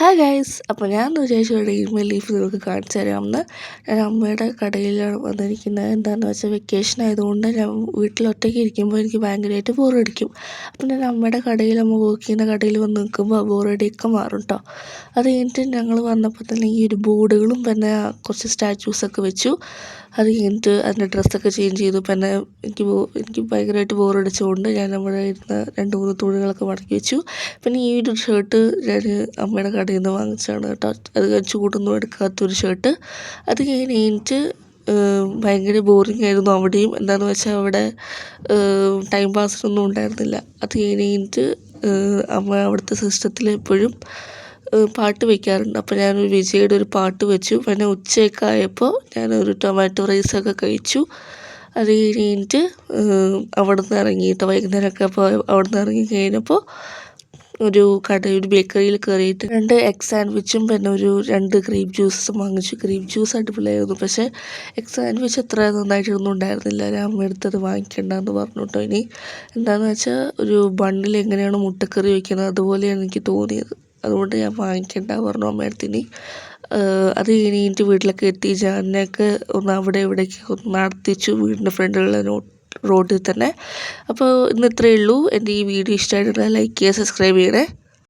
Hi guys, അപ്പോൾ ഞാൻ വിചാരിച്ചു ഈമെയിൽ ലീഫ് നിങ്ങൾക്ക് കാണിച്ചു തരാമെന്ന്. ഞാൻ അമ്മയുടെ കടയിലാണ് വന്നിരിക്കുന്നത്. എന്താണെന്ന് വെച്ചാൽ വെക്കേഷൻ ആയതുകൊണ്ട് ഞാൻ വീട്ടിൽ ഒറ്റയ്ക്ക് ഇരിക്കുമ്പോൾ എനിക്ക് ഭയങ്കരമായിട്ട് ബോറടിക്കും. അപ്പോൾ ഞാൻ അമ്മയുടെ കടയിൽ, അമ്മ വർക്ക് ചെയ്യുന്ന കടയിൽ വന്ന് നിൽക്കുമ്പോൾ ആ ബോറടിയൊക്കെ മാറും കേട്ടോ. അത് കഴിഞ്ഞിട്ട് ഞങ്ങൾ വന്നപ്പോൾ തന്നെ ഈ ഒരു ബോർഡുകളും പിന്നെ കുറച്ച് സ്റ്റാച്യൂസൊക്കെ വെച്ചു. അത് കഴിഞ്ഞിട്ട് അതിൻ്റെ ഡ്രസ്സൊക്കെ ചേഞ്ച് ചെയ്തു. പിന്നെ എനിക്ക് ഭയങ്കരമായിട്ട് ബോറടിച്ചുകൊണ്ട് ഞാൻ നമ്മുടെ ഇരുന്ന 2-3 തുണികളൊക്കെ മടക്കി വെച്ചു. പിന്നെ ഈ ഒരു ഷർട്ട് ഞാൻ അമ്മയുടെ കടയിൽ നിന്ന് വാങ്ങിച്ചതാണ് കേട്ടോ. അത് ചൂടൊന്നും എടുക്കാത്തൊരു ഷർട്ട്. അത് കഴിഞ്ഞിട്ട് ഭയങ്കര ബോറിംഗ് ആയിരുന്നു അവിടെയും. എന്താണെന്ന് വെച്ചാൽ അവിടെ ടൈം പാസിനൊന്നും ഉണ്ടായിരുന്നില്ല. അത് കഴിഞ്ഞിട്ട് അമ്മ അവിടുത്തെ സിസ്റ്റത്തിൽ എപ്പോഴും പാട്ട് വയ്ക്കാറുണ്ട്. അപ്പോൾ ഞാനൊരു വിജയുടെ ഒരു പാട്ട് വെച്ചു. പിന്നെ ഉച്ചയൊക്കെ ആയപ്പോൾ ഞാനൊരു ടൊമാറ്റോ റൈസൊക്കെ കഴിച്ചു. അത് കഴിഞ്ഞിട്ട് അവിടെ നിന്ന് ഇറങ്ങിയിട്ട് വൈകുന്നേരമൊക്കെ അപ്പോൾ അവിടെ നിന്ന് ഇറങ്ങി കഴിഞ്ഞപ്പോൾ ഒരു ബേക്കറിയിൽ കയറിയിട്ട് 2 എഗ് സാൻഡ്വിച്ചും പിന്നെ ഒരു 2 ഗ്രേപ്പ് ജ്യൂസും വാങ്ങിച്ചു. ഗ്രേപ്പ് ജ്യൂസ് അടിപൊളിയായിരുന്നു. പക്ഷേ എഗ് സാൻഡ്വിച്ച് അത്ര നന്നായിട്ടൊന്നും ഉണ്ടായിരുന്നില്ല. ഞാൻ അമ്മയടുത്തത് വാങ്ങിക്കണ്ടെന്ന് പറഞ്ഞു കേട്ടോ. ഇനി എന്താണെന്ന് വെച്ചാൽ ഒരു ബണ്ണിൽ എങ്ങനെയാണ് മുട്ടക്കറി വയ്ക്കുന്നത് അതുപോലെയാണ് എനിക്ക് തോന്നിയത്. അതുകൊണ്ട് ഞാൻ വാങ്ങിക്കണ്ട പറഞ്ഞു അമ്മയടുത്തിന്. അത് കഴിഞ്ഞിട്ട് വീട്ടിലൊക്കെ എത്തി ജാനൊക്കെ ഒന്ന് അവിടെ ഇവിടേക്ക് ഒന്ന് നടത്തിച്ചു വീടിൻ്റെ ഫ്രണ്ടിലുള്ള റോഡിൽ തന്നെ. അപ്പോൾ ഇന്ന് ഇത്രയേ ഉള്ളൂ. എൻ്റെ ഈ വീഡിയോ ഇഷ്ടമായിട്ടുണ്ടെങ്കിൽ ലൈക്ക് ചെയ്യുക, സബ്സ്ക്രൈബ് ചെയ്യണേ.